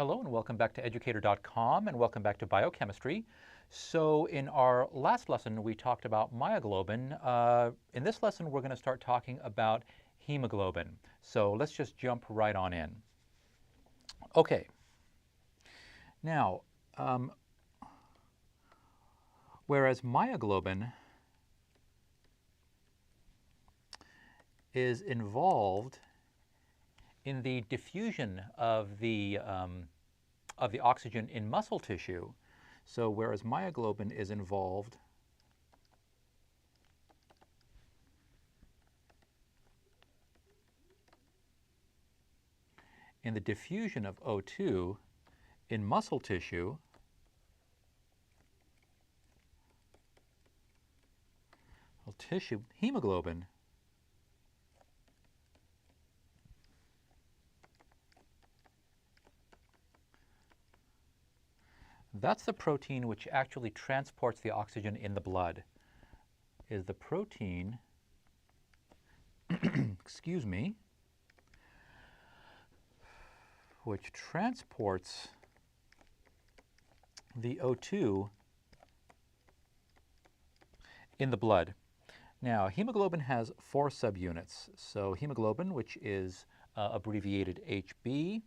Hello and welcome back to educator.com and welcome back to biochemistry. So in our last lesson we talked about myoglobin. In this lesson we're going to start talking about hemoglobin. So let's just jump right on in. Okay. Now, whereas myoglobin is involved in the diffusion of the oxygen in muscle tissue. So whereas myoglobin is involved in the diffusion of O2 in muscle tissue, hemoglobin that's the protein which actually transports the oxygen in the blood, is the protein, excuse me, which transports the O2 in the blood. Now, hemoglobin has 4 subunits. So hemoglobin, which is abbreviated HB,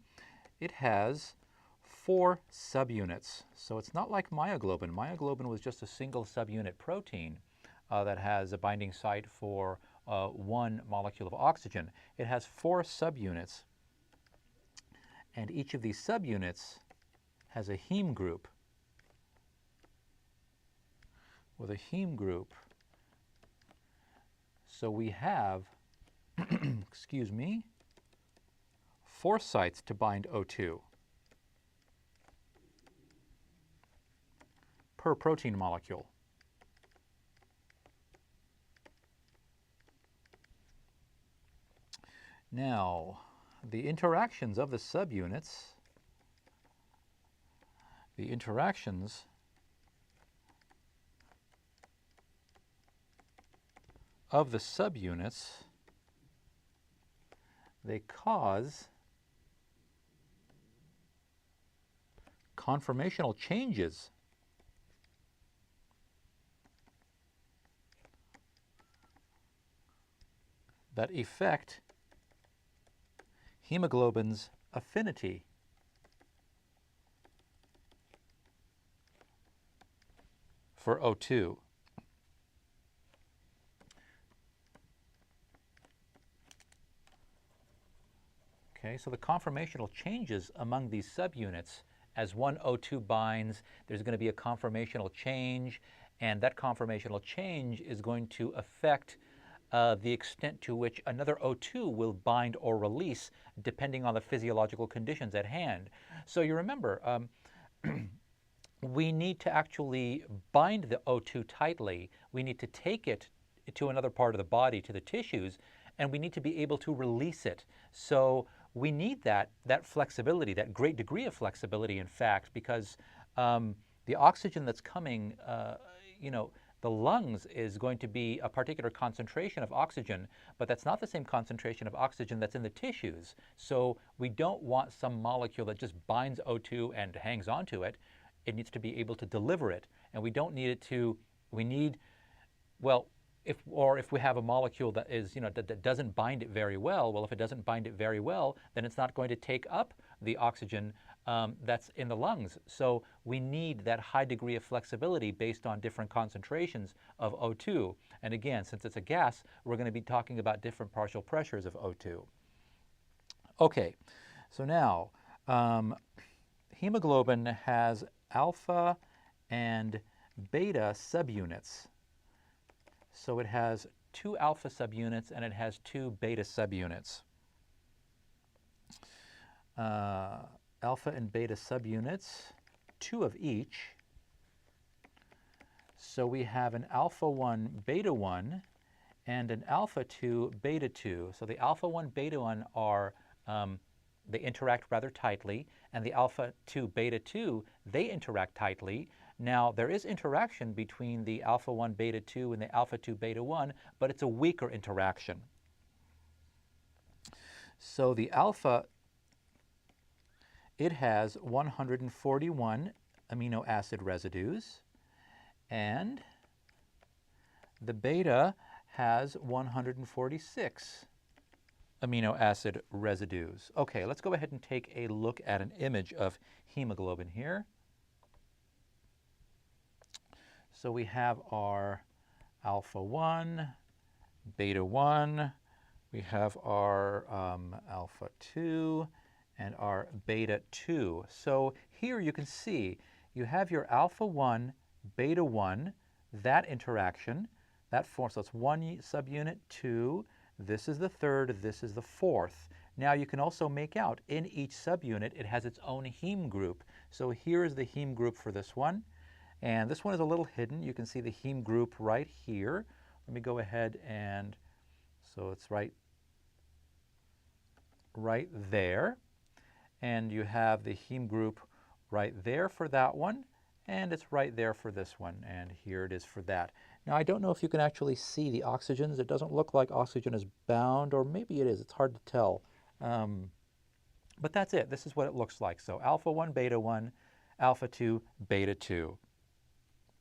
it has 4 subunits. So it's not like myoglobin. Myoglobin was just a single subunit protein that has a binding site for 1 molecule of oxygen. It has 4 subunits, and each of these subunits has a heme group with a heme group. So we have, excuse me, 4 sites to bind O2 per protein molecule. Now, the interactions of the subunits, they cause conformational changes that affect hemoglobin's affinity for O2. Okay, so the conformational changes among these subunits, as one O2 binds, there's going to be a conformational change, and that conformational change is going to affect the extent to which another O2 will bind or release depending on the physiological conditions at hand. So you remember, we need to actually bind the O2 tightly. We need to take it to another part of the body, to the tissues, and we need to be able to release it. So we need that flexibility, that great degree of flexibility, in fact, because the oxygen that's coming, the lungs is going to be a particular concentration of oxygen, but that's not the same concentration of oxygen that's in the tissues. So we don't want some molecule that just binds O2 and hangs onto it. It needs to be able to deliver it. And we don't need it to, if we have a molecule that is, that doesn't bind it very well, if it doesn't bind it very well, then it's not going to take up the oxygen that's in the lungs. So we need that high degree of flexibility based on different concentrations of O2. And again, since it's a gas, we're going to be talking about different partial pressures of O2. Okay, so now hemoglobin has alpha and beta subunits. So it has 2 alpha subunits and it has 2 beta subunits. Alpha and beta subunits, 2 of each. So we have an alpha 1, beta 1, and an alpha 2, beta 2. So the alpha 1, beta 1 are, they interact rather tightly, and the alpha 2, beta 2, they interact tightly. Now, there is interaction between the alpha 1, beta 2 and the alpha 2, beta 1, but it's a weaker interaction. So the alpha it has 141 amino acid residues, and the beta has 146 amino acid residues. Okay, let's go ahead and take a look at an image of hemoglobin here. So we have our alpha 1, beta 1, we have our alpha 2, and our beta 2. So here you can see you have your alpha 1, beta 1, that interaction, that forms, so it's one subunit, 2, this is the third, this is the fourth. Now you can also make out in each subunit it has its own heme group. So here is the heme group for this one, and this one is a little hidden. You can see the heme group right here. Let me go ahead and, so it's right there. And you have the heme group right there for that one, and it's right there for this one, and here it is for that. Now I don't know if you can actually see the oxygens. It doesn't look like oxygen is bound, or maybe it is. It's hard to tell. But that's it. This is what it looks like. So alpha 1, beta 1, alpha 2, beta 2.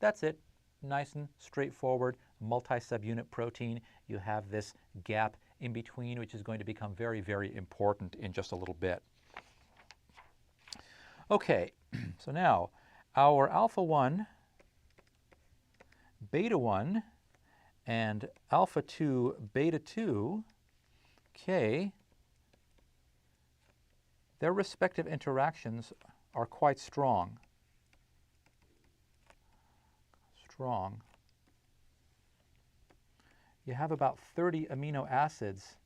That's it. Nice and straightforward, multi-subunit protein. You have this gap in between, which is going to become very, very important in just a little bit. Okay, so now our alpha 1, beta 1, and alpha 2, beta 2, okay, their respective interactions are quite strong. You have about 30 amino acids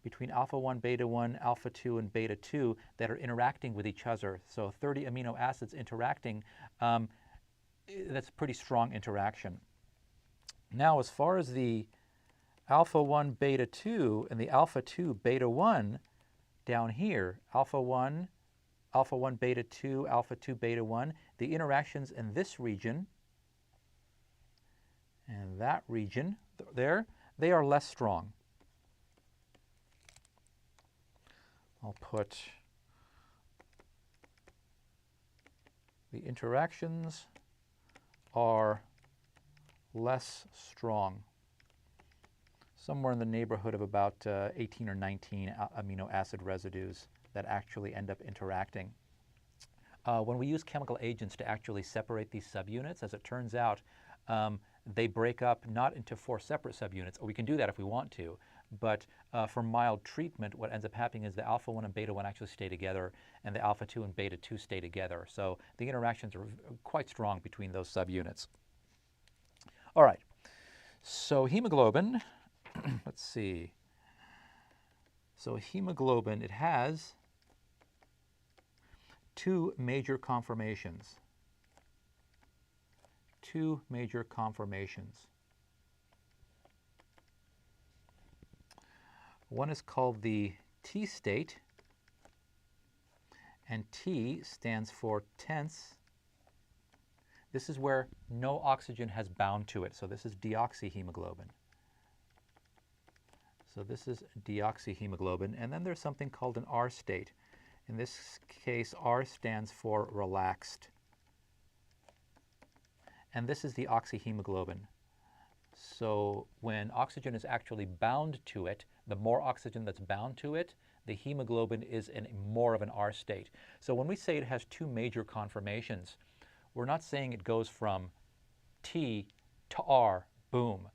between alpha 1, beta 1, alpha 2, and beta 2 that are interacting with each other. So 30 amino acids interacting, that's a pretty strong interaction. Now as far as the alpha 1, beta 2 and the alpha 2, beta 1 down here, alpha 1, beta 2, alpha 2, beta 1, the interactions in this region and that region there, they are less strong. I'll put the interactions are less strong, somewhere in the neighborhood of about 18 or 19 amino acid residues that actually end up interacting. When we use chemical agents to actually separate these subunits, as it turns out, they break up not into 4 separate subunits, or we can do that if we want to, but for mild treatment, what ends up happening is the alpha 1 and beta 1 actually stay together, and the alpha 2 and beta 2 stay together. So the interactions are quite strong between those subunits. All right, so hemoglobin, let's see. So hemoglobin, it has 2 major conformations. 2 major conformations. One is called the T state, and T stands for tense. This is where no oxygen has bound to it, so this is deoxyhemoglobin. So this is deoxyhemoglobin, and then there's something called an R state. In this case, R stands for relaxed. And this is the oxyhemoglobin. So when oxygen is actually bound to it, the more oxygen that's bound to it, the hemoglobin is in more of an R state. So when we say it has 2 major conformations, we're not saying it goes from T to R, boom.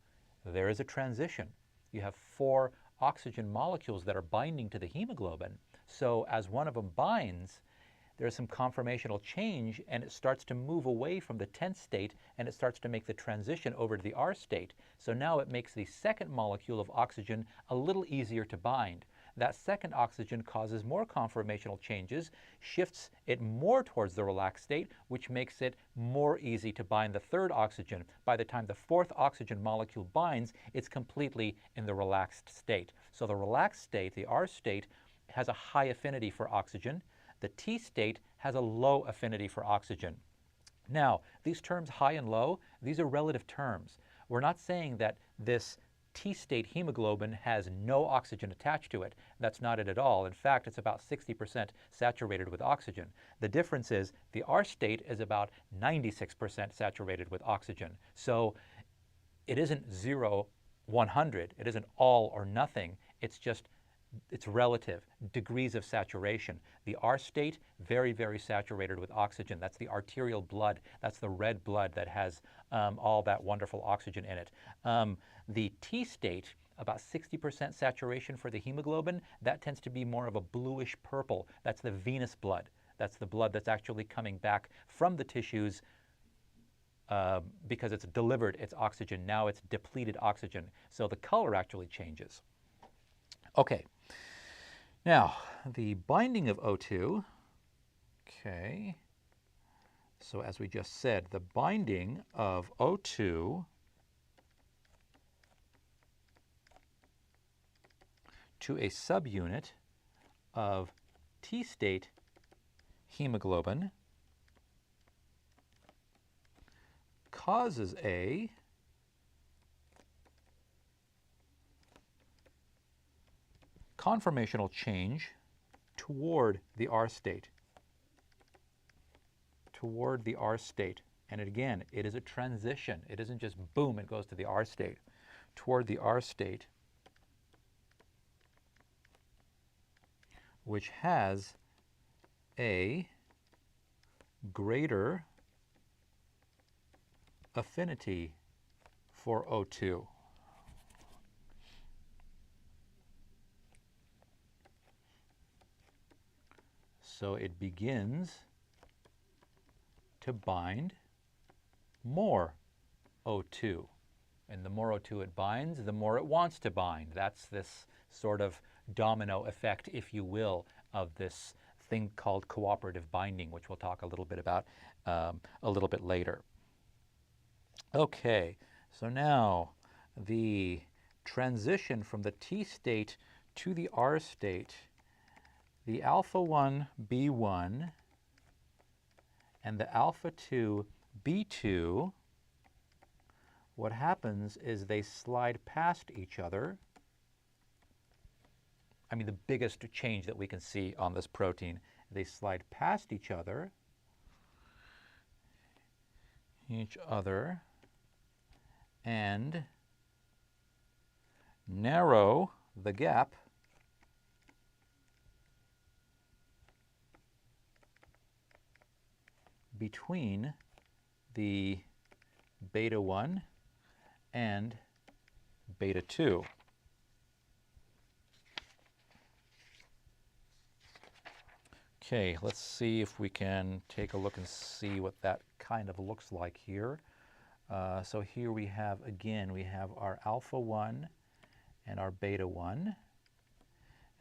There is a transition. You have 4 oxygen molecules that are binding to the hemoglobin. So as one of them binds, there's some conformational change, and it starts to move away from the tense state, and it starts to make the transition over to the R state. So now it makes the second molecule of oxygen a little easier to bind. That second oxygen causes more conformational changes, shifts it more towards the relaxed state, which makes it more easy to bind the third oxygen. By the time the 4th oxygen molecule binds, it's completely in the relaxed state. So the relaxed state, the R state, has a high affinity for oxygen. The T state has a low affinity for oxygen. Now, these terms high and low, these are relative terms. We're not saying that this T-state hemoglobin has no oxygen attached to it. That's not it at all. In fact, it's about 60% saturated with oxygen. The difference is the R state is about 96% saturated with oxygen. So it isn't 0, 100. It isn't all or nothing. It's relative, degrees of saturation. The R state, very, very saturated with oxygen. That's the arterial blood. That's the red blood that has all that wonderful oxygen in it. The T state, about 60% saturation for the hemoglobin, that tends to be more of a bluish purple. That's the venous blood. That's the blood that's actually coming back from the tissues because it's delivered its oxygen. Now it's depleted oxygen. So the color actually changes. Okay. Now, the binding of O2, okay, so as we just said, the binding of O2 to a subunit of T-state hemoglobin causes a conformational change toward the R state. Toward the R state. And again, it is a transition. It isn't just boom, it goes to the R state. Toward the R state, which has a greater affinity for O2. So it begins to bind more O2. And the more O2 it binds, the more it wants to bind. That's this sort of domino effect, if you will, of this thing called cooperative binding, which we'll talk a little bit about a little bit later. Okay, so now the transition from the T state to the R state, the alpha-1 B1 and the alpha-2 B2, what happens is they slide past each other. I mean, the biggest change that we can see on this protein, they slide past each other, and narrow the gap between the beta 1 and beta 2. Okay, let's see if we can take a look and see what that kind of looks like here. So here we have, again, we have our alpha 1 and our beta 1,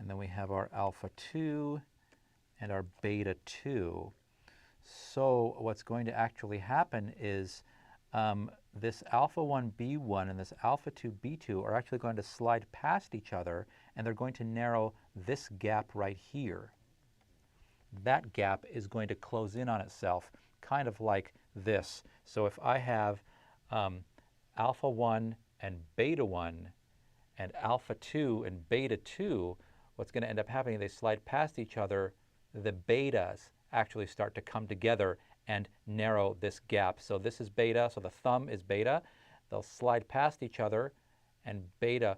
and then we have our alpha 2 and our beta 2. So what's going to actually happen is this alpha-1 B1 and this alpha-2 B2 are actually going to slide past each other, and they're going to narrow this gap right here. That gap is going to close in on itself, kind of like this. So if I have alpha-1 and beta-1 and alpha-2 and beta-2, what's going to end up happening, they slide past each other, the betas actually start to come together and narrow this gap. So this is beta, so the thumb is beta. They'll slide past each other, and beta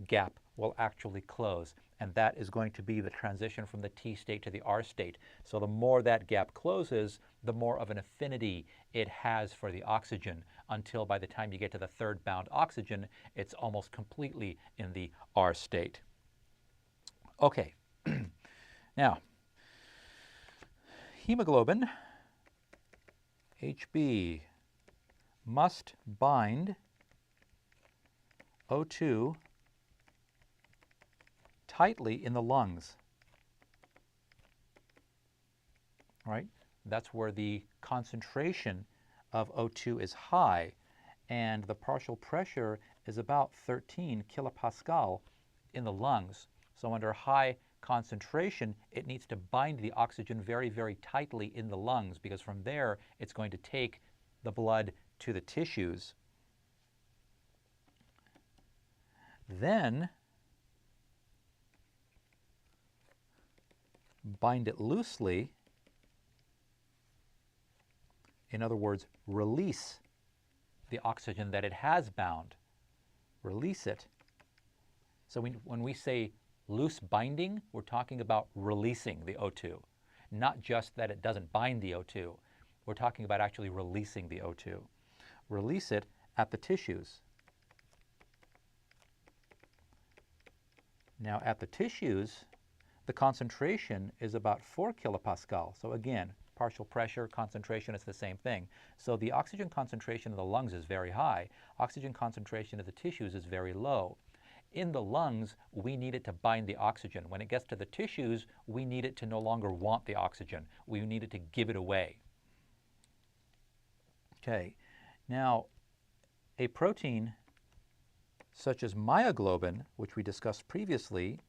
gap will actually close. And that is going to be the transition from the T state to the R state. So the more that gap closes, the more of an affinity it has for the oxygen, until by the time you get to the third bound oxygen, it's almost completely in the R state. Okay, now, hemoglobin, Hb, must bind O2 tightly in the lungs. Right? That's where the concentration of O2 is high, and the partial pressure is about 13 kilopascal in the lungs. So under high concentration, it needs to bind the oxygen very, very tightly in the lungs, because from there it's going to take the blood to the tissues. then bind it loosely. In other words, release the oxygen that it has bound. Release it. So when we say loose binding, we're talking about releasing the O2, not just that it doesn't bind the O2. We're talking about actually releasing the O2. Release it at the tissues. Now at the tissues, the concentration is about 4 kilopascal. So again, partial pressure, concentration is the same thing. So the oxygen concentration in the lungs is very high. Oxygen concentration in the tissues is very low. In the lungs, we need it to bind the oxygen. When it gets to the tissues, we need it to no longer want the oxygen. We need it to give it away. Okay, now a protein such as myoglobin, which we discussed previously,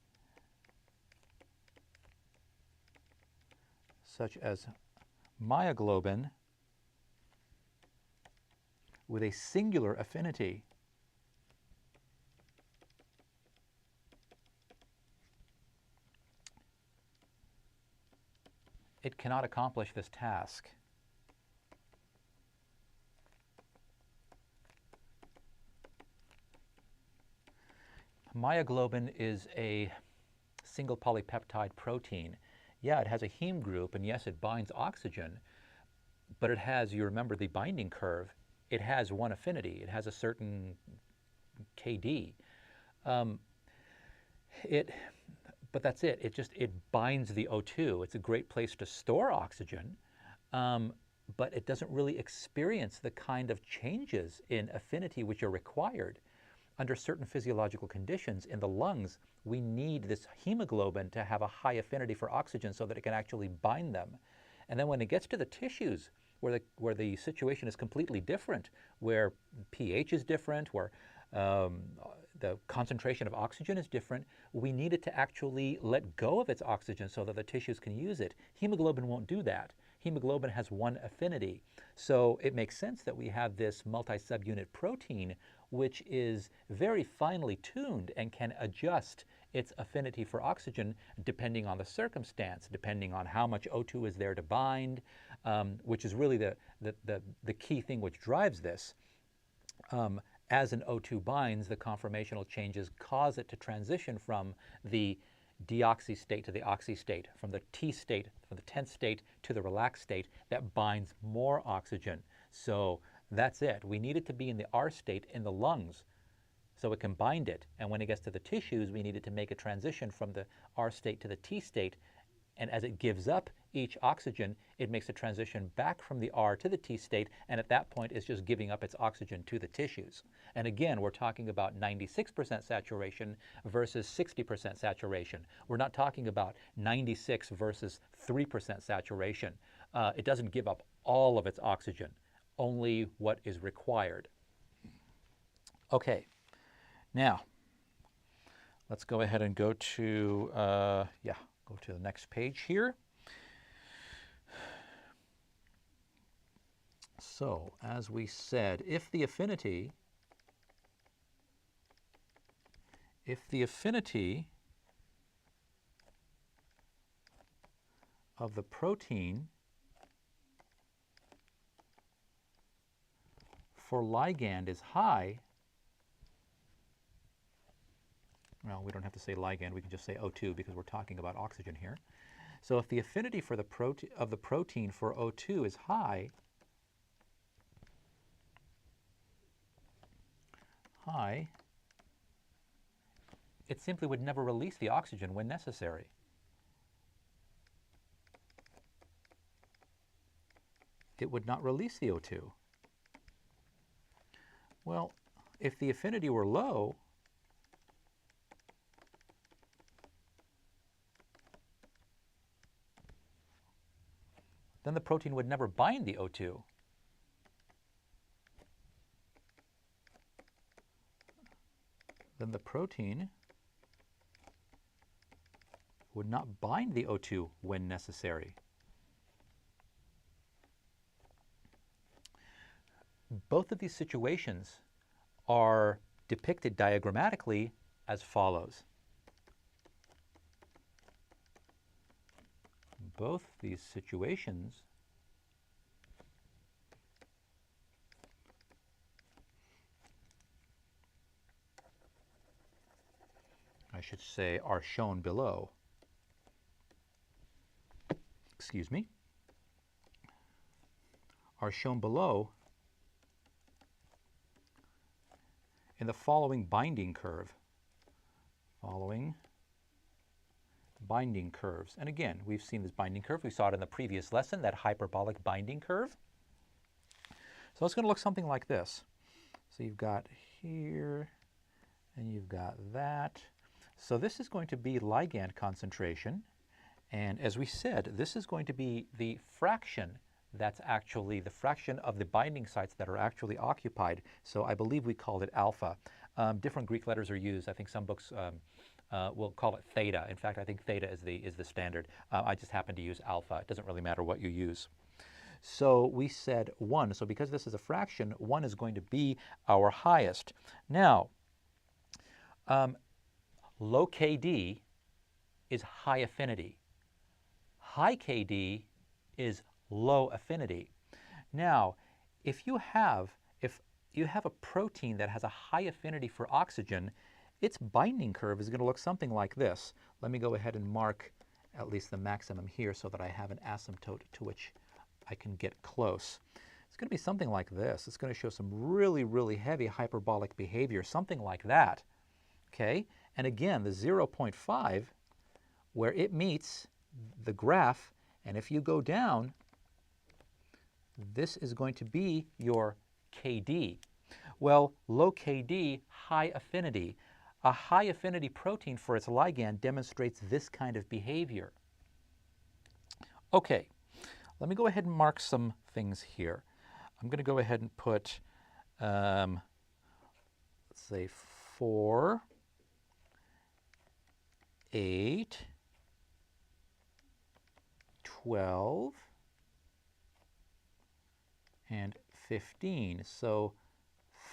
such as myoglobin with a singular affinity it cannot accomplish this task. Myoglobin is a single polypeptide protein. Yeah, it has a heme group, and yes, it binds oxygen, but it has, you remember the binding curve, it has one affinity. It has a certain KD. But that's it. It binds the O2. It's a great place to store oxygen, but it doesn't really experience the kind of changes in affinity which are required. Under certain physiological conditions in the lungs, we need this hemoglobin to have a high affinity for oxygen so that it can actually bind them. And then when it gets to the tissues, where the situation is completely different, where pH is different, where the concentration of oxygen is different, we need it to actually let go of its oxygen so that the tissues can use it. Hemoglobin won't do that. Hemoglobin has one affinity. So it makes sense that we have this multi-subunit protein which is very finely tuned and can adjust its affinity for oxygen depending on the circumstance, depending on how much O2 is there to bind, which is really the key thing which drives this. As an O2 binds, the conformational changes cause it to transition from the deoxy state to the oxy state, from the T state, from the tense state to the relaxed state that binds more oxygen. So that's it. We need it to be in the R state in the lungs so it can bind it. And when it gets to the tissues, we need it to make a transition from the R state to the T state. And as it gives up each oxygen, it makes a transition back from the R to the T state, and at that point it's just giving up its oxygen to the tissues. And again, we're talking about 96% saturation versus 60% saturation. We're not talking about 96 versus 3% saturation. It doesn't give up all of its oxygen, only what is required. Okay, now let's go ahead and go to, go to the next page here. So, as we said, if the affinity of the protein for ligand is high, well, we don't have to say ligand, we can just say O2 because we're talking about oxygen here. So if the affinity for the protein for O2 is high, it simply would never release the oxygen when necessary. It would not release the O2. Well, if the affinity were low, then the protein would never bind the O2. Then the protein would not bind the O2 when necessary. Both of these situations are depicted diagrammatically as follows. Both these situations I should say are shown below. Excuse me. Are shown below in the following binding curve. Following binding curves. And again, we've seen this binding curve. We saw it in the previous lesson, that hyperbolic binding curve. So it's going to look something like this. So you've got here, and you've got that. So this is going to be ligand concentration. And as we said, this is going to be the fraction that's actually the fraction of the binding sites that are actually occupied. So I believe we called it alpha. Different Greek letters are used. I think some books will call it theta. In fact, I think theta is the standard. I just happen to use alpha. It doesn't really matter what you use. So we said 1. So because this is a fraction, 1 is going to be our highest. Now, low KD is high affinity. High KD is low affinity. Now, if you have a protein that has a high affinity for oxygen, its binding curve is going to look something like this. Let me go ahead and mark at least the maximum here so that I have an asymptote to which I can get close. It's going to be something like this. It's going to show some really, really heavy hyperbolic behavior, something like that. Okay? And again, the 0.5, where it meets the graph, and if you go down, this is going to be your KD. Well, low KD, high affinity. A high affinity protein for its ligand demonstrates this kind of behavior. Okay, let me go ahead and mark some things here. I'm going to go ahead and put, let's say 4, 8, 12, and 15. So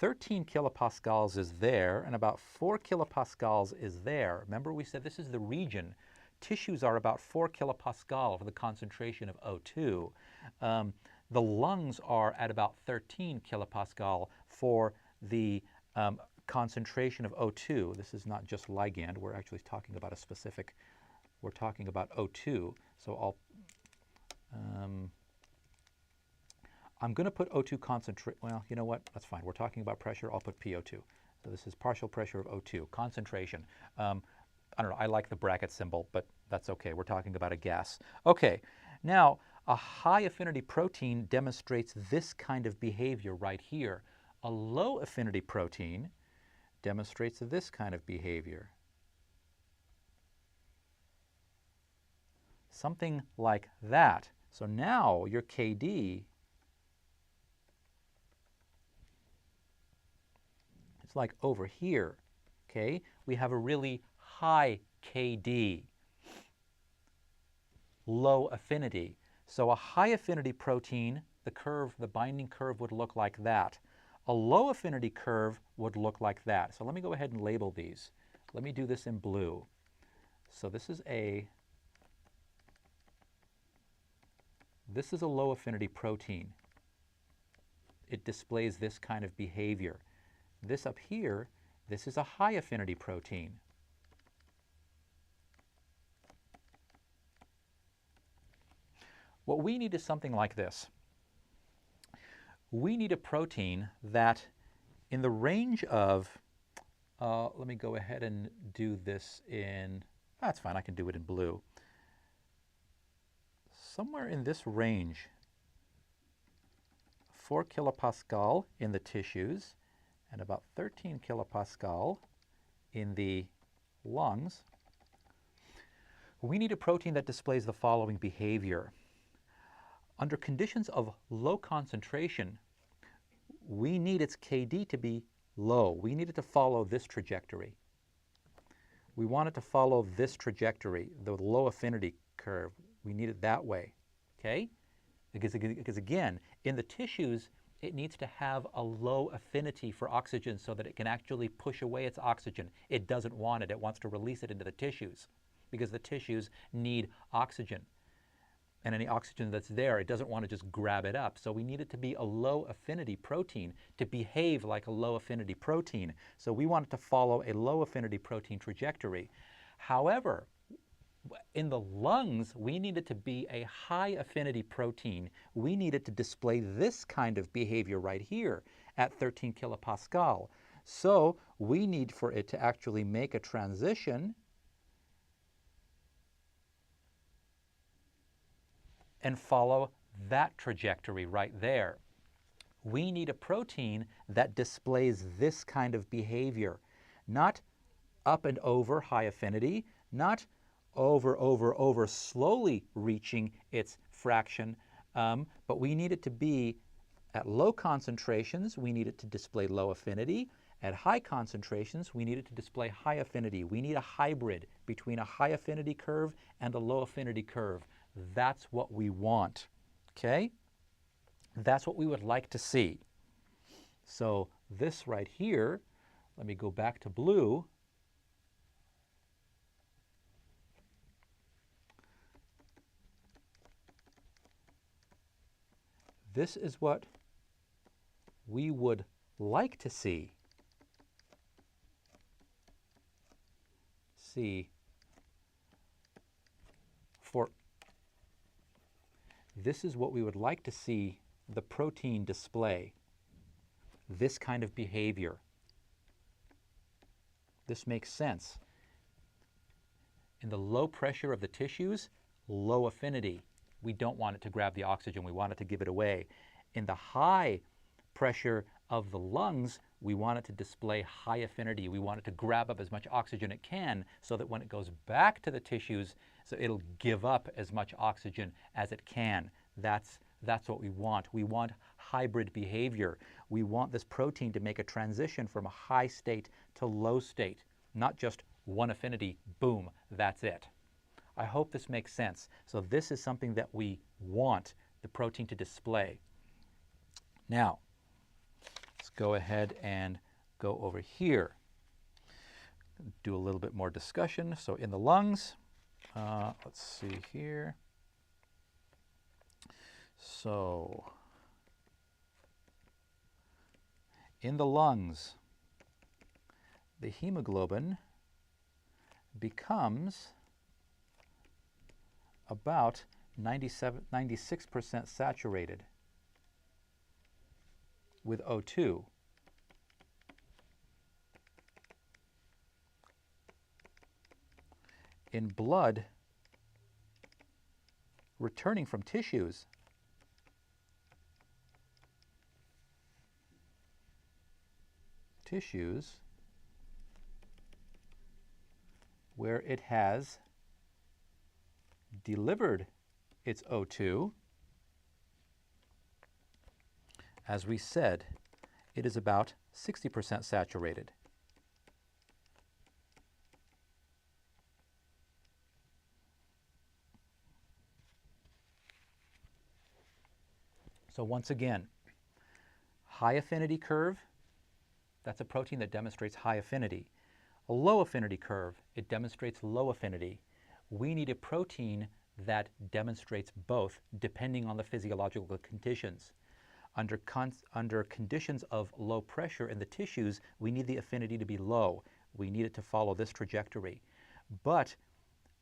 13 kilopascals is there, and about 4 kilopascals is there. Remember, we said this is the region. Tissues are about 4 kilopascal for the concentration of O2. The lungs are at about 13 kilopascal for the concentration of O2. This is not just ligand. We're actually talking about a specific, we're talking about O2. So I'm going to put O2 concentrate, well, you know what, that's fine. We're talking about pressure, I'll put PO2. So this is partial pressure of O2, concentration. I don't know, I like the bracket symbol, but that's okay. We're talking about a gas. Okay, now a high affinity protein demonstrates this kind of behavior right here. A low affinity protein demonstrates this kind of behavior. Something like that. So now your KD, it's like over here, okay? We have a really high KD, low affinity. So a high affinity protein, the curve, the binding curve would look like that. A low affinity curve would look like that. So let me go ahead and label these. Let me do this in blue. So this is a low affinity protein. It displays this kind of behavior. This up here, this is a high affinity protein. What we need is something like this. We need a protein that in the range of, let me go ahead and do this in, that's fine, I can do it in blue. Somewhere in this range, 4 kilopascal in the tissues and about 13 kilopascal in the lungs. We need a protein that displays the following behavior. Under conditions of low concentration, we need its KD to be low. We need it to follow this trajectory. We want it to follow this trajectory, the low affinity curve. We need it that way, okay? Because again, in the tissues, it needs to have a low affinity for oxygen so that it can actually push away its oxygen. It doesn't want it. It wants to release it into the tissues because the tissues need oxygen. And any oxygen that's there, it doesn't want to just grab it up. So we need it to be a low affinity protein to behave like a low affinity protein. So we want it to follow a low affinity protein trajectory. However, in the lungs, we need it to be a high affinity protein. We need it to display this kind of behavior right here at 13 kilopascal. So we need for it to actually make a transition and follow that trajectory right there. We need a protein that displays this kind of behavior, not up and over high affinity, not over, slowly reaching its fraction, but we need it to be at low concentrations, we need it to display low affinity. At high concentrations, we need it to display high affinity. We need a hybrid between a high affinity curve and a low affinity curve. That's what we want, okay? That's what we would like to see. So this right here, let me go back to blue. This is what we would like to see. This is what we would like to see the protein display, this kind of behavior. This makes sense. In the low pressure of the tissues, low affinity. We don't want it to grab the oxygen, we want it to give it away. In the high pressure of the lungs, we want it to display high affinity. We want it to grab up as much oxygen it can so that when it goes back to the tissues, so it'll give up as much oxygen as it can. That's what we want. We want hybrid behavior. We want this protein to make a transition from a high state to low state, not just one affinity, boom, that's it. I hope this makes sense. So this is something that we want the protein to display. Now, let's go ahead and go over here. Do a little bit more discussion. So in the lungs, let's see here. So in the lungs, the hemoglobin becomes about 96% saturated with O2. In blood returning from tissues, where it has delivered its O2, as we said, it is about 60% saturated. So once again, high affinity curve, that's a protein that demonstrates high affinity. A low affinity curve, it demonstrates low affinity. We need a protein that demonstrates both depending on the physiological conditions. Under conditions of low pressure in the tissues, we need the affinity to be low. We need it to follow this trajectory. But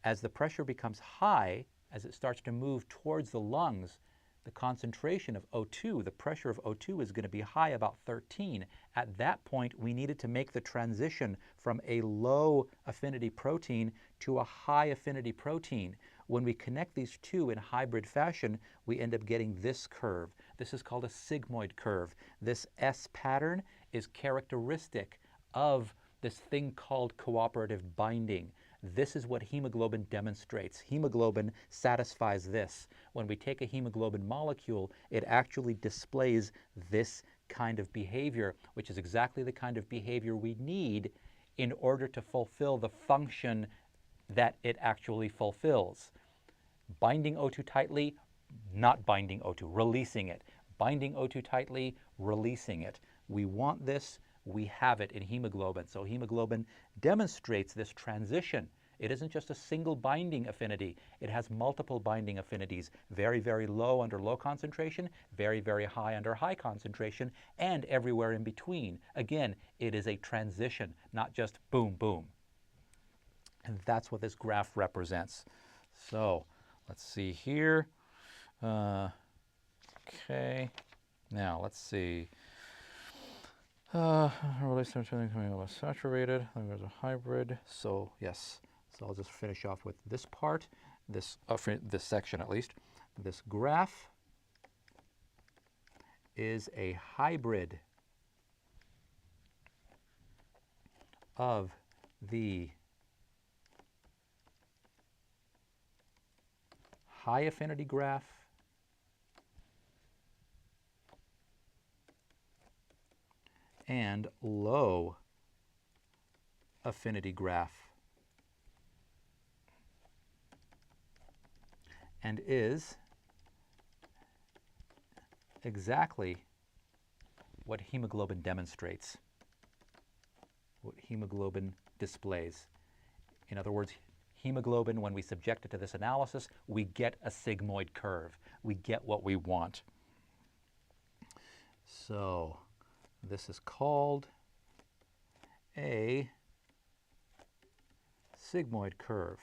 as the pressure becomes high, as it starts to move towards the lungs, the concentration of O2, the pressure of O2 is going to be high, about 13. At that point, we needed to make the transition from a low affinity protein to a high affinity protein. When we connect these two in hybrid fashion, we end up getting this curve. This is called a sigmoid curve. This S pattern is characteristic of this thing called cooperative binding. This is what hemoglobin demonstrates. Hemoglobin satisfies this. When we take a hemoglobin molecule, it actually displays this kind of behavior, which is exactly the kind of behavior we need in order to fulfill the function that it actually fulfills. Binding O2 tightly, not binding O2, releasing it. binding O2 tightly, releasing it. We want this, we have it in hemoglobin. So hemoglobin demonstrates this transition. It isn't just a single binding affinity. It has multiple binding affinities, very, very low under low concentration, very, very high under high concentration, and everywhere in between. Again, it is a transition, not just boom, boom. And that's what this graph represents. So let's see here. Okay, now let's see. Really coming over saturated. There's a hybrid. So yes. So I'll just finish off with this part, this section at least. This graph is a hybrid of the high affinity graph and low affinity graph, and is exactly what hemoglobin demonstrates, what hemoglobin displays. In other words, hemoglobin, when we subject it to this analysis, we get a sigmoid curve. We get what we want. So this is called a sigmoid curve.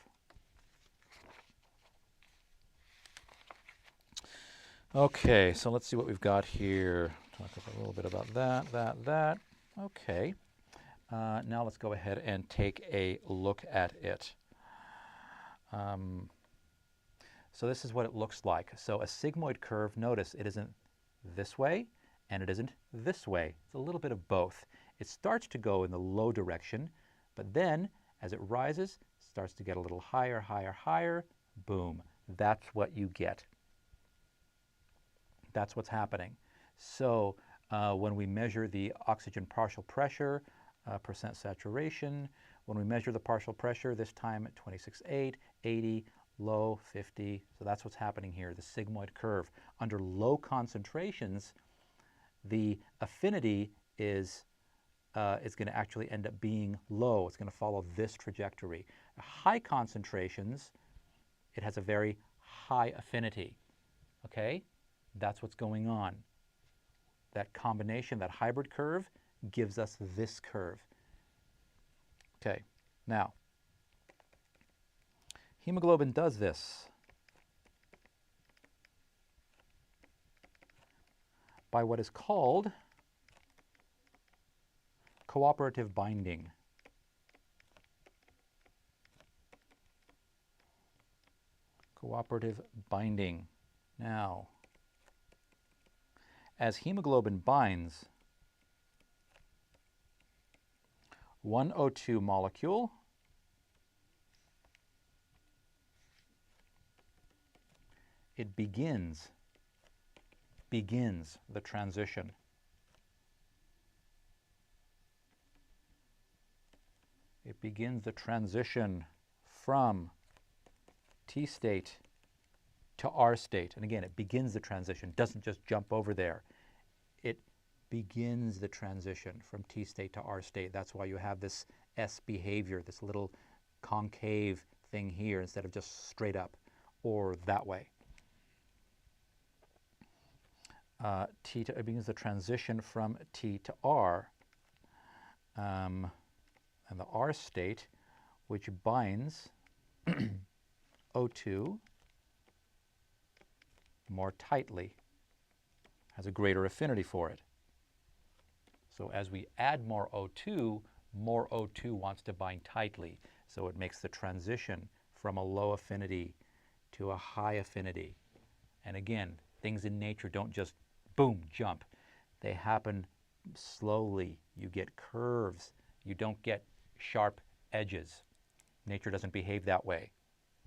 Okay, so let's see what we've got here. Talk a little bit about that. Okay. Now let's go ahead and take a look at it. So this is what it looks like. So a sigmoid curve, notice it isn't this way and it isn't this way. It's a little bit of both. It starts to go in the low direction, but then as it rises, it starts to get a little higher, higher, higher. Boom. That's what you get. That's what's happening. So when we measure the oxygen partial pressure, percent saturation, when we measure the partial pressure, this time at 26.8, 80, low, 50. So that's what's happening here, the sigmoid curve. Under low concentrations, the affinity is going to actually end up being low. It's going to follow this trajectory. At high concentrations, it has a very high affinity. Okay? That's what's going on. That combination, that hybrid curve, gives us this curve. Okay, now, hemoglobin does this by what is called cooperative binding. Cooperative binding. Now, as hemoglobin binds one O2 molecule, it begins the transition. It begins the transition from T state to R state. And again, it begins the transition, doesn't just jump over there. It begins the transition from T state to R state. That's why you have this S behavior, this little concave thing here instead of just straight up or that way. It begins the transition from T to R. And the R state, which binds O2 more tightly, has a greater affinity for it. So as we add more O2 wants to bind tightly. So it makes the transition from a low affinity to a high affinity. And again, things in nature don't just boom, jump. They happen slowly. You get curves. You don't get sharp edges. Nature doesn't behave that way,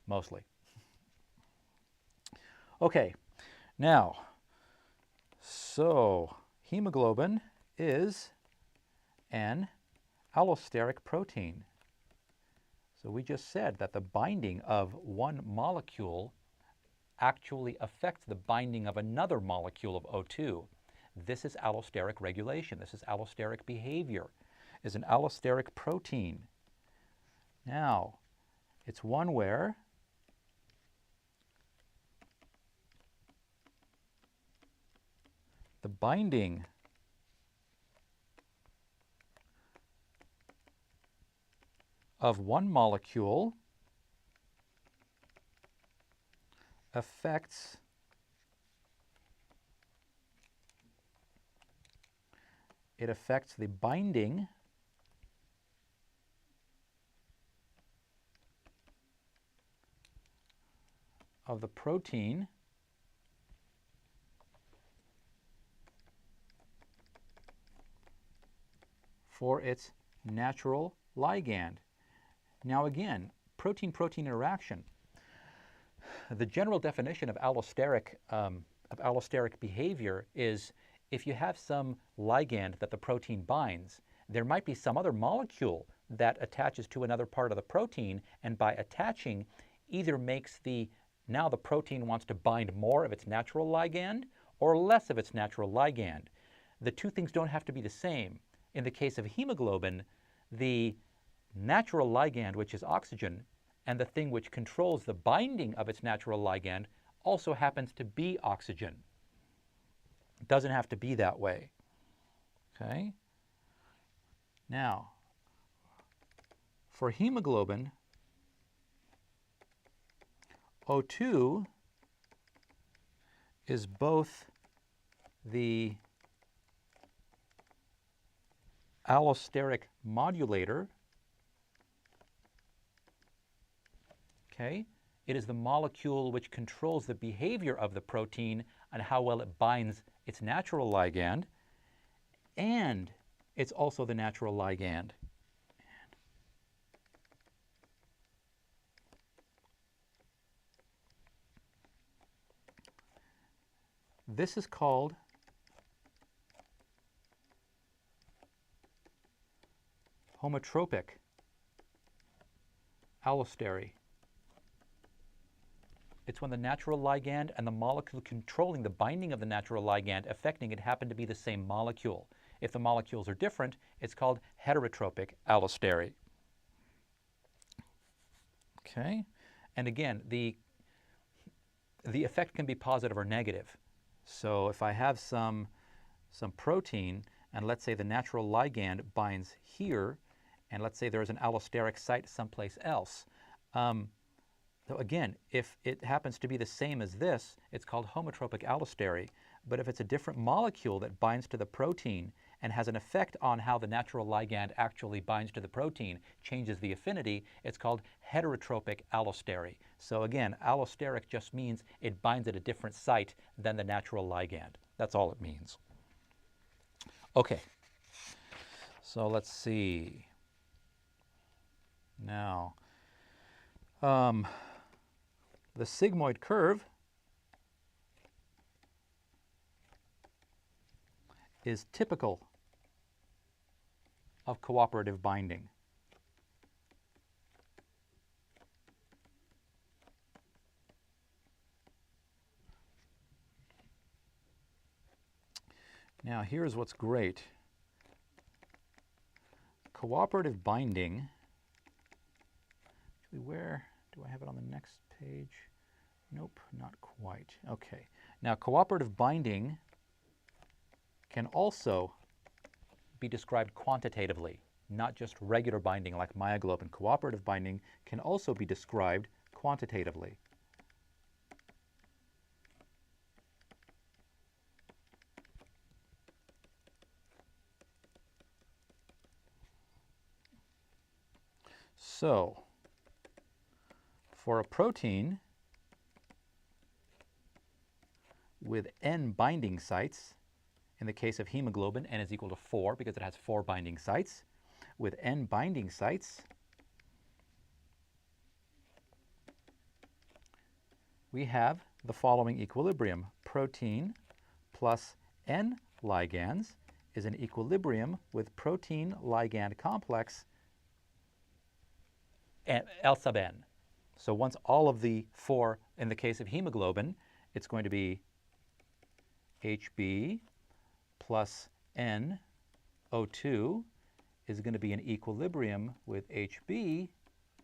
mostly. Okay, now, so hemoglobin is an allosteric protein. So we just said that the binding of one molecule actually affects the binding of another molecule of O2. This is allosteric regulation. This is allosteric behavior. Is an allosteric protein. Now, it's one where the binding of one molecule affects the binding of the protein for its natural ligand. Now again, protein-protein interaction. The general definition of allosteric behavior is if you have some ligand that the protein binds, there might be some other molecule that attaches to another part of the protein, and by attaching either makes now the protein wants to bind more of its natural ligand or less of its natural ligand. The two things don't have to be the same. In the case of hemoglobin, the natural ligand, which is oxygen, and the thing which controls the binding of its natural ligand also happens to be oxygen. It doesn't have to be that way. Okay? Now, for hemoglobin, O2 is both the allosteric modulator. Okay? It is the molecule which controls the behavior of the protein and how well it binds its natural ligand, and it's also the natural ligand. This is called homotropic allostery. It's when the natural ligand and the molecule controlling the binding of the natural ligand affecting it happen to be the same molecule. If the molecules are different, it's called heterotropic allostery. Okay? And again, the effect can be positive or negative. So if I have some protein, and let's say the natural ligand binds here, and let's say there's an allosteric site someplace else. So again, if it happens to be the same as this, it's called homotropic allostery. But if it's a different molecule that binds to the protein and has an effect on how the natural ligand actually binds to the protein, changes the affinity, it's called heterotropic allostery. So again, allosteric just means it binds at a different site than the natural ligand. That's all it means. Okay, so let's see. Now, the sigmoid curve is typical of cooperative binding. Now, here's what's great. Cooperative binding, actually, where do I have it on the next page? Nope, not quite. Okay. Now, cooperative binding can also be described quantitatively, not just regular binding like myoglobin. Cooperative binding can also be described quantitatively. So, for a protein with n binding sites, in the case of hemoglobin, n is equal to 4 because it has 4 binding sites. With n binding sites, we have the following equilibrium. Protein plus n ligands is an equilibrium with protein ligand complex L sub n. So once all of the 4, in the case of hemoglobin, it's going to be Hb plus NO2 is going to be in equilibrium with Hb,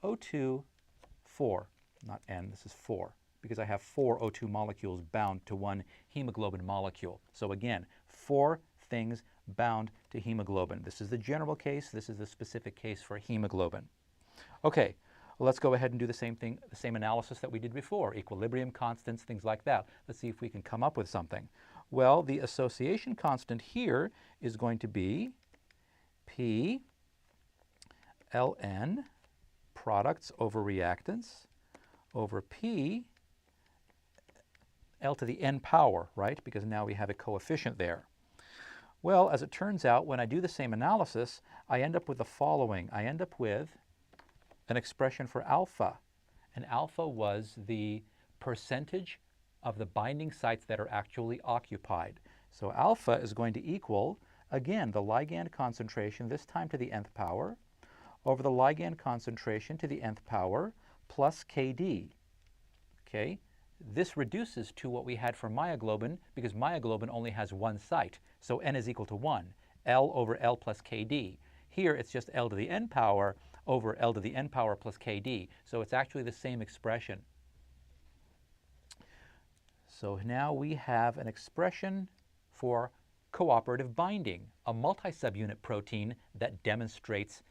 O2, 4. Not N, this is 4, because I have 4 O2 molecules bound to one hemoglobin molecule. So again, 4 things bound to hemoglobin. This is the general case. This is the specific case for hemoglobin. Okay, well, let's go ahead and do the same thing, the same analysis that we did before, equilibrium constants, things like that. Let's see if we can come up with something. Well, the association constant here is going to be P ln products over reactants over P L to the n power, right? Because now we have a coefficient there. Well, as it turns out, when I do the same analysis, I end up with the following. I end up with an expression for alpha. And alpha was the percentage of the binding sites that are actually occupied. So alpha is going to equal, again, the ligand concentration, this time to the nth power, over the ligand concentration to the nth power plus Kd. Okay? This reduces to what we had for myoglobin because myoglobin only has one site. So n is equal to 1, L over L plus Kd. Here it's just L to the n power over L to the n power plus Kd. So it's actually the same expression. So now we have an expression for cooperative binding, a multi-subunit protein that demonstrates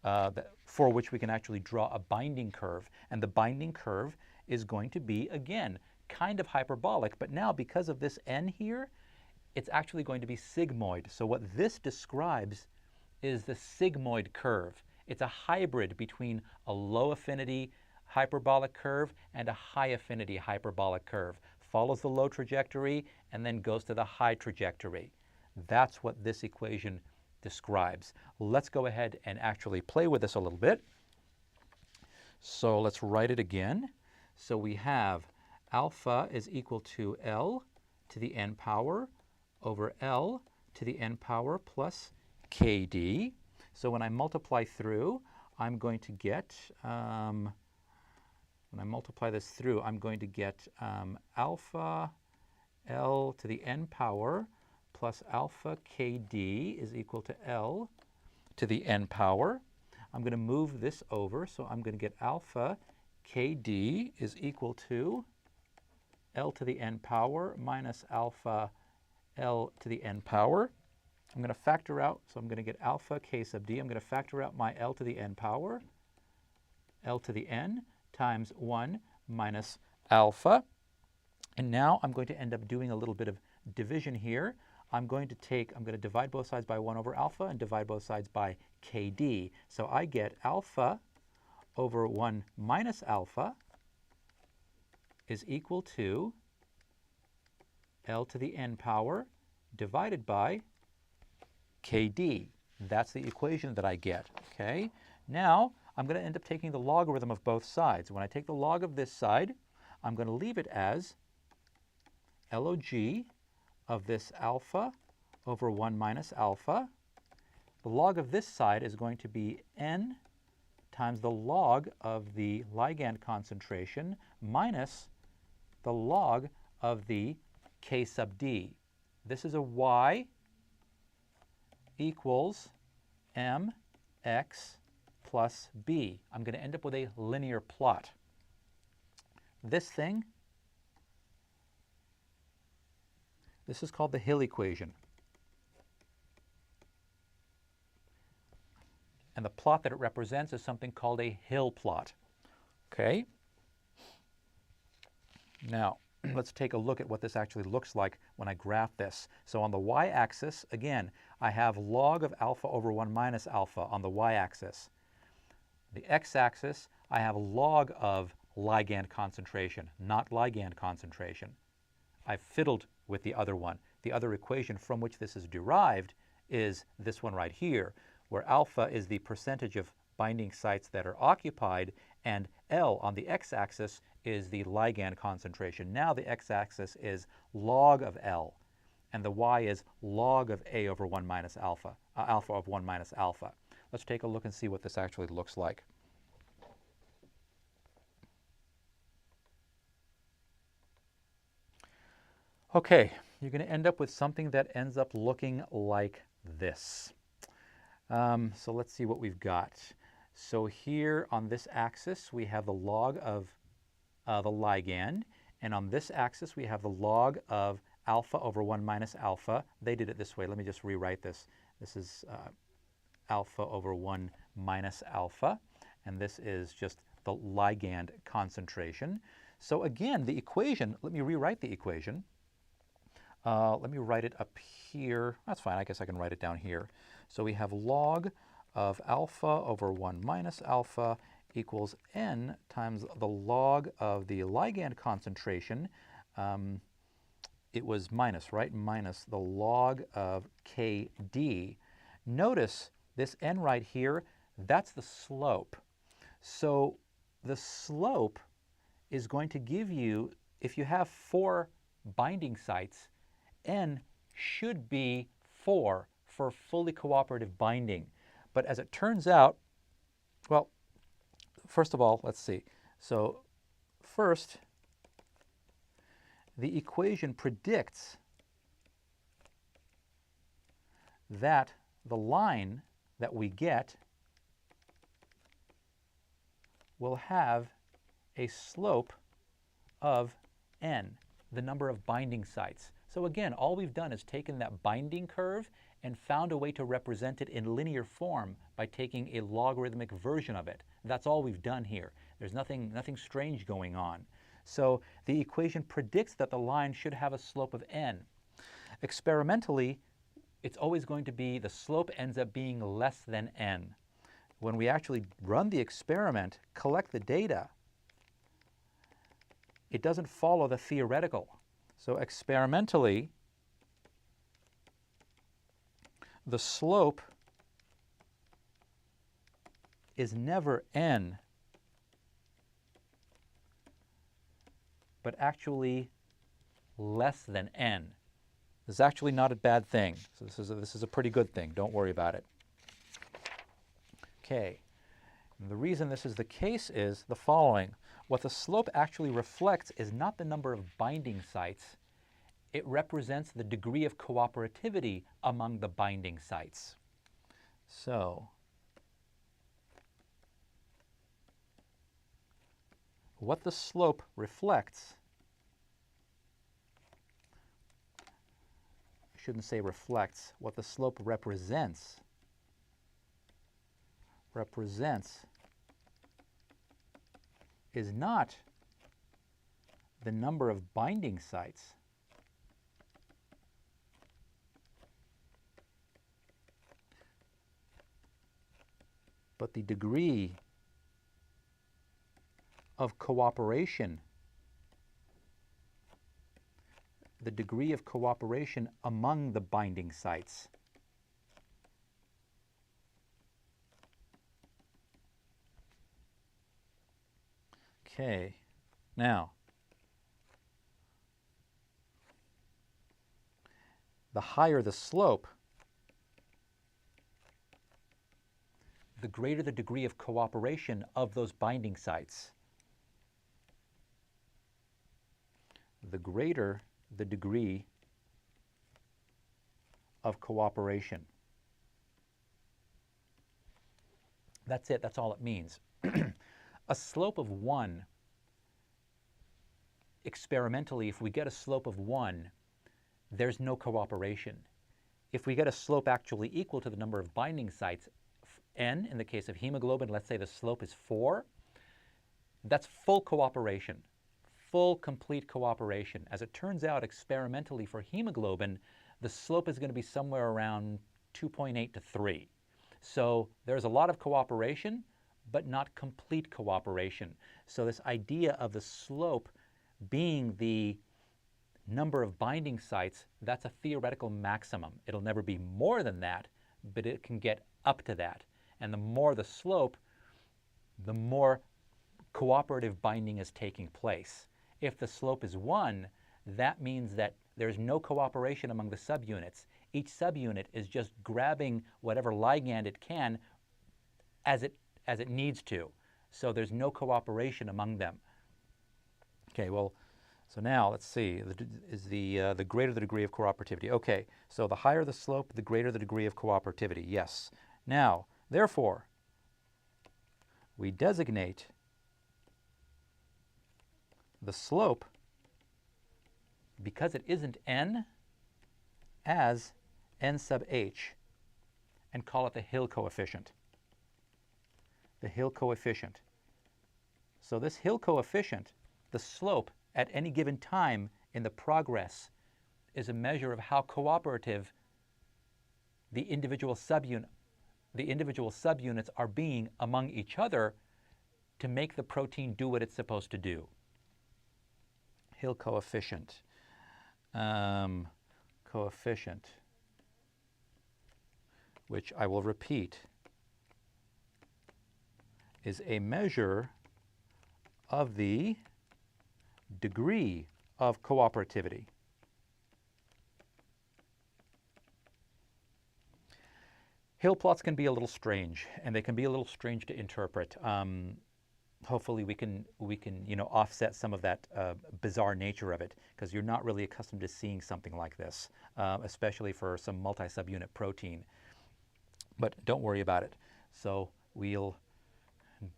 for which we can actually draw a binding curve. And the binding curve is going to be, again, kind of hyperbolic, but now because of this n here, it's actually going to be sigmoid. So what this describes is the sigmoid curve. It's a hybrid between a low affinity hyperbolic curve and a high affinity hyperbolic curve. Follows the low trajectory and then goes to the high trajectory. That's what this equation describes. Let's go ahead and actually play with this a little bit. So let's write it again. So we have alpha is equal to L to the n power over L to the n power plus Kd. So when I multiply through, I'm going to get, when I multiply this through, I'm going to get alpha L to the n power plus alpha Kd is equal to L to the n power. I'm going to move this over, so I'm going to get alpha Kd is equal to L to the n power minus alpha L to the n power. I'm going to factor out, so I'm going to get alpha K sub d. I'm going to factor out my L to the n power, L to the n times 1 minus alpha. And now I'm going to end up doing a little bit of division here. I'm going to divide both sides by 1 over alpha and divide both sides by Kd. So I get alpha over 1 minus alpha is equal to L to the n power divided by Kd. That's the equation that I get, okay? Now, I'm going to end up taking the logarithm of both sides. When I take the log of this side, I'm going to leave it as log of this alpha over 1 minus alpha. The log of this side is going to be n times the log of the ligand concentration minus the log of the K sub d. This is a y equals mx plus b. I'm going to end up with a linear plot. This thing, this is called the Hill equation. And the plot that it represents is something called a Hill plot. Okay? Now, let's take a look at what this actually looks like when I graph this. So on the y-axis, again, I have log of alpha over 1 minus alpha on the y-axis. The x-axis, I have log of ligand concentration, not ligand concentration. I fiddled with the other one. The other equation from which this is derived is this one right here, where alpha is the percentage of binding sites that are occupied, and L on the x-axis is the ligand concentration. Now the x-axis is log of L, and the y is log of A over 1 minus alpha, alpha of 1 minus alpha. Let's take a look and see what this actually looks like. Okay, you're going to end up with something that ends up looking like this. So let's see what we've got. So here on this axis, we have the log of the ligand, and on this axis, we have the log of alpha over 1 minus alpha. They did it this way. Let me just rewrite this. This is alpha over 1 minus alpha, and this is just the ligand concentration. So again, the equation, let me rewrite the equation. Let me write it up here. That's fine. I guess I can write it down here. So we have log of alpha over 1 minus alpha equals n times the log of the ligand concentration. It was minus, right? Minus the log of Kd. Notice this n right here, that's the slope. So the slope is going to give you, if you have 4 binding sites, n should be 4 for fully cooperative binding. But as it turns out, well, first of all, let's see. So first, the equation predicts that the line that we get will have a slope of n, the number of binding sites. So again, all we've done is taken that binding curve and found a way to represent it in linear form by taking a logarithmic version of it. That's all we've done here. There's nothing strange going on. So the equation predicts that the line should have a slope of n. Experimentally, it's always going to be, the slope ends up being less than n. When we actually run the experiment, collect the data, it doesn't follow the theoretical. So experimentally, the slope is never n, but actually less than n. This is actually not a bad thing. So this is a pretty good thing. Don't worry about it. Okay. And the reason this is the case is the following. What the slope actually reflects is not the number of binding sites. It represents the degree of cooperativity among the binding sites. So what the slope reflects, I shouldn't say reflects, what the slope represents is not the number of binding sites, but the degree of cooperation, among the binding sites. Okay, now, the higher the slope, the greater the degree of cooperation of those binding sites. The greater the degree of cooperation. That's it, that's all it means. A slope of 1, experimentally, if we get a slope of 1, there's no cooperation. If we get a slope actually equal to the number of binding sites, n, in the case of hemoglobin, let's say the slope is 4, that's full cooperation, full, complete cooperation. As it turns out, experimentally for hemoglobin, the slope is going to be somewhere around 2.8 to 3. So there's a lot of cooperation, but not complete cooperation. So this idea of the slope being the number of binding sites, that's a theoretical maximum. It'll never be more than that, but it can get up to that. And the more the slope, the more cooperative binding is taking place. If the slope is 1, that means that there's no cooperation among the subunits. Each subunit is just grabbing whatever ligand it can as it needs to. So there's no cooperation among them. Okay, well, So now let's see, the greater the degree of cooperativity. Okay, so the higher the slope, the greater the degree of cooperativity. Yes. Now, therefore, we designate the slope, because it isn't n, as n sub h, and call it the Hill coefficient. The Hill coefficient. So this Hill coefficient, the slope at any given time in the progress, is a measure of how cooperative the individual subunits are being among each other to make the protein do what it's supposed to do. Hill coefficient. Coefficient, which I will repeat, is a measure of the degree of cooperativity. Hill plots can be a little strange, and they can be a little strange to interpret. Hopefully we can offset some of that bizarre nature of it, because you're not really accustomed to seeing something like this, especially for some multi-subunit protein. But don't worry about it. So we'll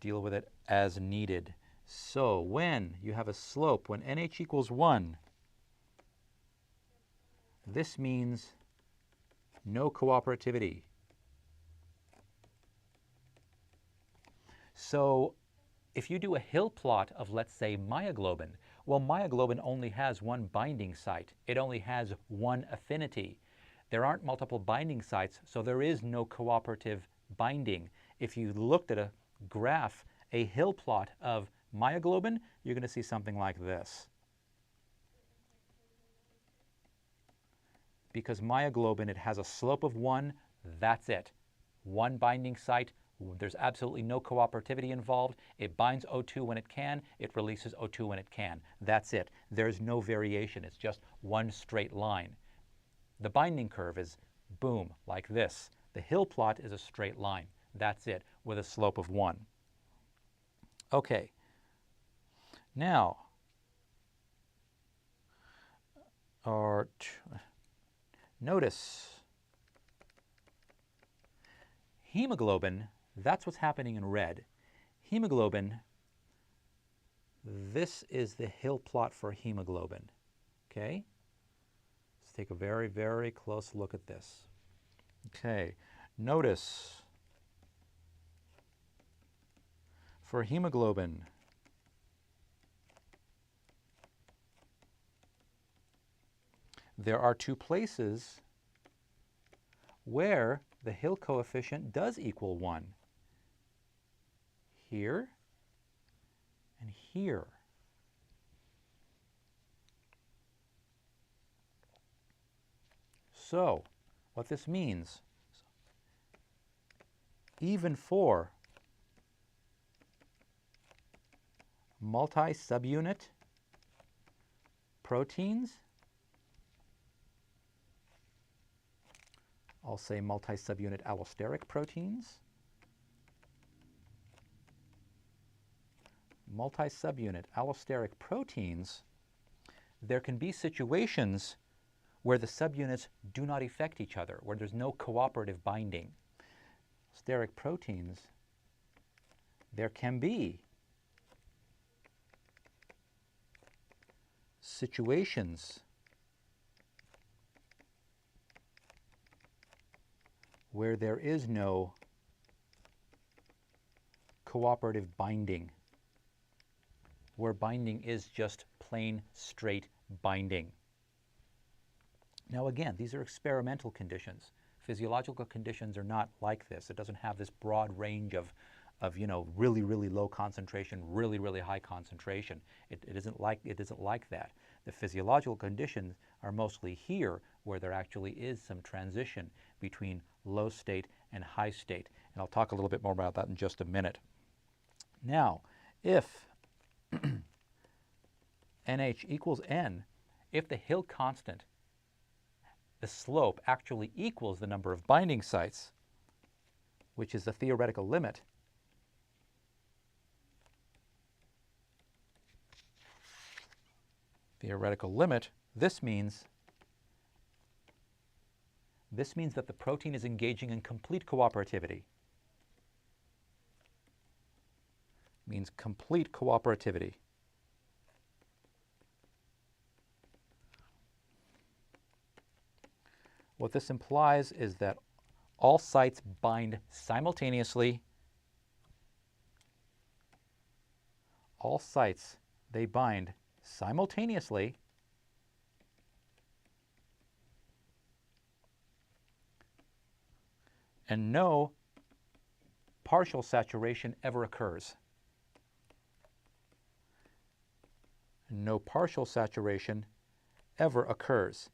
deal with it as needed. So when you have a slope, when NH equals 1, this means no cooperativity. So if you do a Hill plot of, let's say, myoglobin, well, myoglobin only has one binding site. It only has one affinity. There aren't multiple binding sites, so there is no cooperative binding. If you looked at a graph, a Hill plot of myoglobin, you're going to see something like this. Because myoglobin, it has a slope of 1, that's it. One binding site, there's absolutely no cooperativity involved. It binds O2 when it can, it releases O2 when it can. That's it. There's no variation. It's just one straight line. The binding curve is, boom, like this. The Hill plot is a straight line. That's it, with a slope of 1. Okay. Now, notice hemoglobin, that's what's happening in red. Hemoglobin, this is the Hill plot for hemoglobin. Okay? Let's take a very, very close look at this. Okay, notice for hemoglobin, there are two places where the Hill coefficient does equal 1. Here and here. So, what this means, even for multi-subunit proteins, I'll say multi-subunit allosteric proteins, multi-subunit allosteric proteins, there can be situations where the subunits do not affect each other, where there's no cooperative binding. Allosteric proteins, there can be situations where there is no cooperative binding, where binding is just plain straight binding. Now again, these are experimental conditions. Physiological conditions are not like this. It doesn't have this broad range of really, really low concentration, really, really high concentration. It isn't like that. The physiological conditions are mostly here, where there actually is some transition between low state and high state. And I'll talk a little bit more about that in just a minute. Now, if NH equals N, if the Hill constant, the slope, actually equals the number of binding sites, which is the theoretical limit, theoretical limit, this means that the protein is engaging in complete cooperativity. Means complete cooperativity. What this implies is that all sites bind simultaneously. All sites, they bind simultaneously and no partial saturation ever occurs. No partial saturation ever occurs.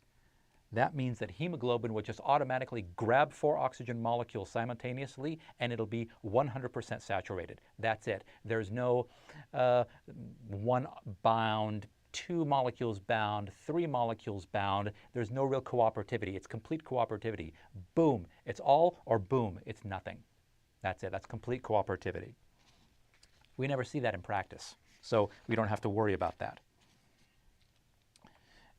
That means that hemoglobin would just automatically grab 4 oxygen molecules simultaneously and it'll be 100% saturated. That's it. There's no 1 bound, 2 molecules bound, 3 molecules bound. There's no real cooperativity. It's complete cooperativity. Boom. It's all, or boom, it's nothing. That's it. That's complete cooperativity. We never see that in practice, so we don't have to worry about that.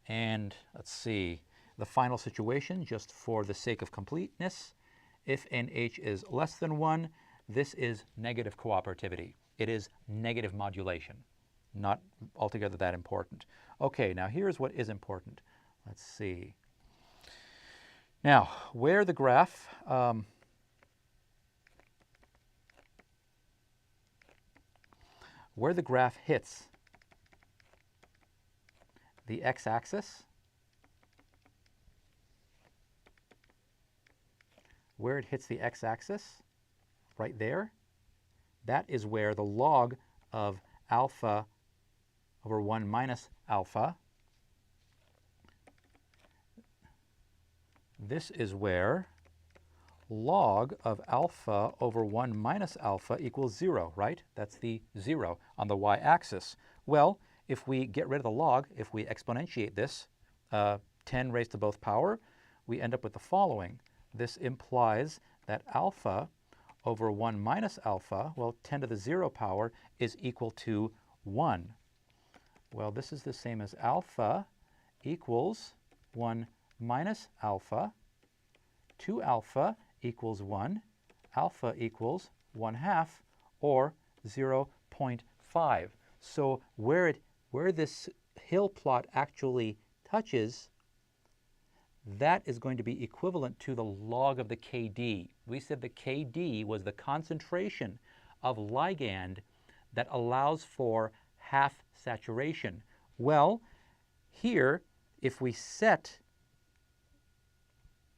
And let's see. The final situation, just for the sake of completeness, if NH is less than 1, this is negative cooperativity. It is negative modulation. Not altogether that important. Okay, now here's what is important. Let's see. Now, where the graph hits the x-axis, where it hits the x-axis, right there, that is where the log of alpha over 1 minus alpha, this is where log of alpha over 1 minus alpha equals 0, right? That's the 0 on the y-axis. Well, if we get rid of the log, if we exponentiate this, 10 raised to both power, we end up with the following. This implies that alpha over 1 minus alpha, well, 10 to the 0 power, is equal to 1. Well, this is the same as alpha equals 1 minus alpha. 2 alpha equals 1. Alpha equals 1/2, or 0.5. So where this hill plot actually touches, that is going to be equivalent to the log of the Kd. We said the Kd was the concentration of ligand that allows for half saturation. Well, here, if we set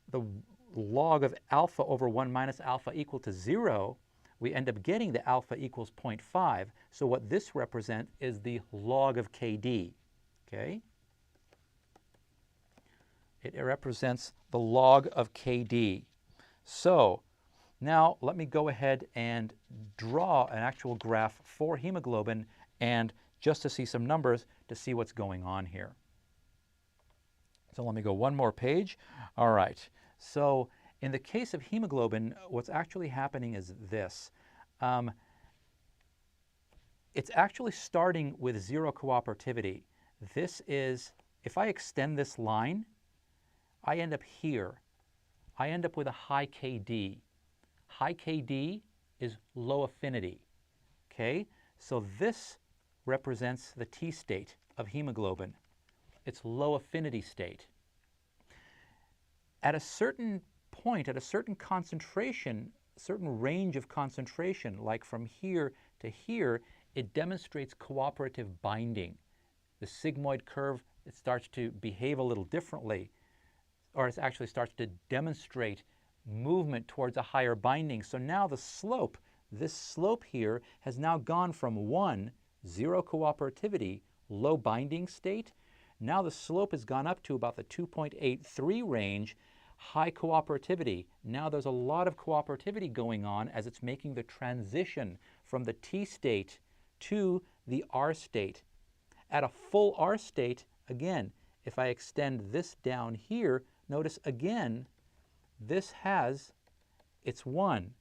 the log of alpha over 1 minus alpha equal to 0, we end up getting the alpha equals 0.5. So what this represents is the log of Kd, okay? It represents the log of Kd. So now let me go ahead and draw an actual graph for hemoglobin, and just to see some numbers to see what's going on here. So let me go one more page. All right. So in the case of hemoglobin, what's actually happening is this. It's actually starting with 0 cooperativity. This is, if I extend this line, I end up here. I end up with a high Kd. High Kd is low affinity, okay? So this represents the T state of hemoglobin. It's low affinity state. At a certain point, at a certain concentration, certain range of concentration, like from here to here, it demonstrates cooperative binding. The sigmoid curve, it starts to behave a little differently, or it actually starts to demonstrate movement towards a higher binding. So now the slope, this slope here, has now gone from 1, 0 cooperativity, low binding state. Now the slope has gone up to about the 2.83 range, high cooperativity. Now there's a lot of cooperativity going on as it's making the transition from the T state to the R state. At a full R state, again, if I extend this down here, notice again, this has, it's 1.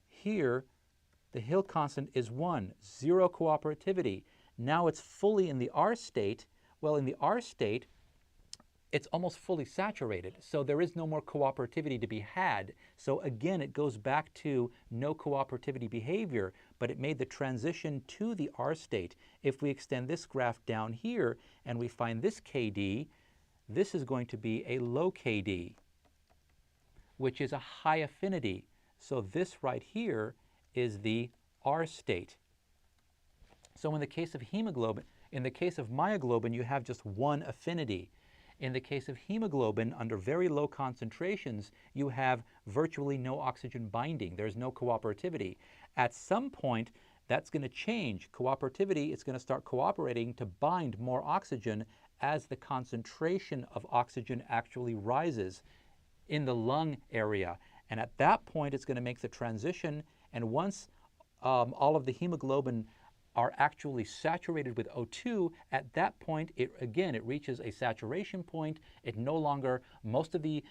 Here, the Hill constant is 1, 0 cooperativity. Now it's fully in the R state. Well, in the R state, it's almost fully saturated, so there is no more cooperativity to be had. So again, it goes back to no cooperativity behavior, but it made the transition to the R state. If we extend this graph down here and we find this KD, this is going to be a low KD, which is a high affinity. So this right here is the R state. So in the case of hemoglobin, in the case of myoglobin, you have just one affinity. In the case of hemoglobin, under very low concentrations, you have virtually no oxygen binding. There's no cooperativity. At some point, that's going to change. Cooperativity is going to start cooperating to bind more oxygen as the concentration of oxygen actually rises in the lung area. And at that point, it's going to make the transition. And once all of the hemoglobin are actually saturated with O2, at that point, it reaches a saturation point. It no longer, most of the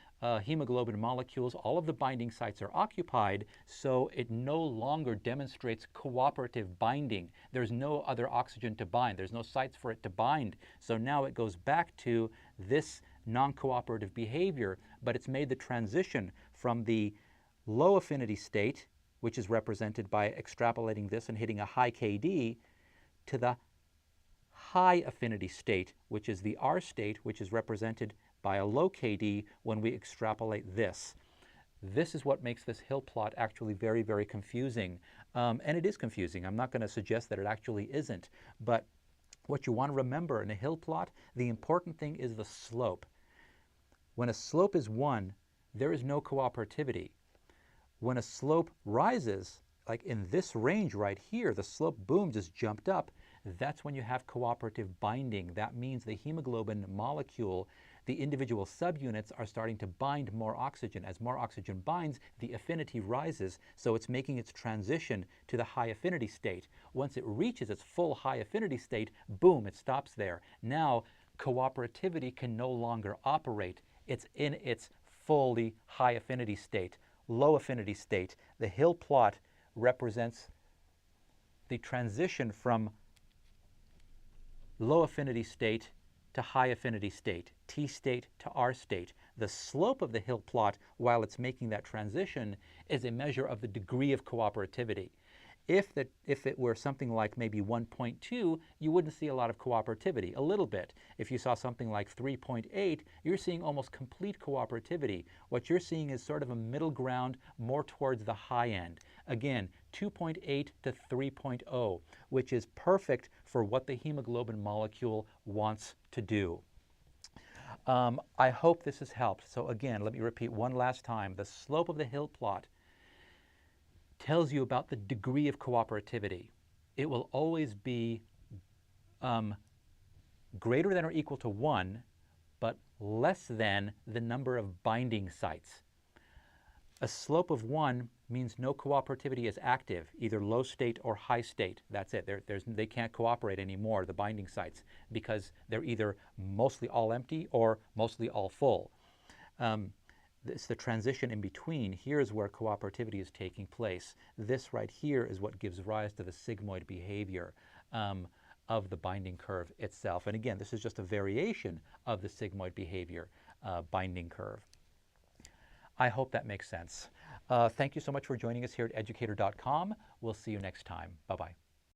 hemoglobin molecules, all of the binding sites are occupied, so it no longer demonstrates cooperative binding. There's no other oxygen to bind. There's no sites for it to bind. So now it goes back to this non-cooperative behavior, but it's made the transition from the low affinity state, which is represented by extrapolating this and hitting a high KD, to the high affinity state, which is the R state, which is represented by a low KD when we extrapolate this. This is what makes this hill plot actually very, very confusing. And it is confusing. I'm not going to suggest that it actually isn't. But what you want to remember in a hill plot, the important thing is the slope. When a slope is 1, there is no cooperativity. When a slope rises, like in this range right here, the slope, boom, just jumped up, that's when you have cooperative binding. That means the hemoglobin molecule, the individual subunits are starting to bind more oxygen. As more oxygen binds, the affinity rises, so it's making its transition to the high affinity state. Once it reaches its full high affinity state, boom, it stops there. Now, cooperativity can no longer operate. It's in its fully high affinity state. Low affinity state. The hill plot represents the transition from low affinity state to high affinity state, T state to R state. The slope of the hill plot, while it's making that transition, is a measure of the degree of cooperativity. If it were something like maybe 1.2, you wouldn't see a lot of cooperativity, a little bit. If you saw something like 3.8, you're seeing almost complete cooperativity. What you're seeing is sort of a middle ground, more towards the high end. Again, 2.8 to 3.0, which is perfect for what the hemoglobin molecule wants to do. I hope this has helped. So again, let me repeat one last time. The slope of the hill plot tells you about the degree of cooperativity. It will always be greater than or equal to 1, but less than the number of binding sites. A slope of 1 means no cooperativity is active, either low state or high state. That's it. They can't cooperate anymore, the binding sites, because they're either mostly all empty or mostly all full. It's the transition in between. Here's where cooperativity is taking place. This right here is what gives rise to the sigmoid behavior of the binding curve itself. And again, this is just a variation of the sigmoid behavior binding curve. I hope that makes sense. Thank you so much for joining us here at educator.com. We'll see you next time. Bye-bye.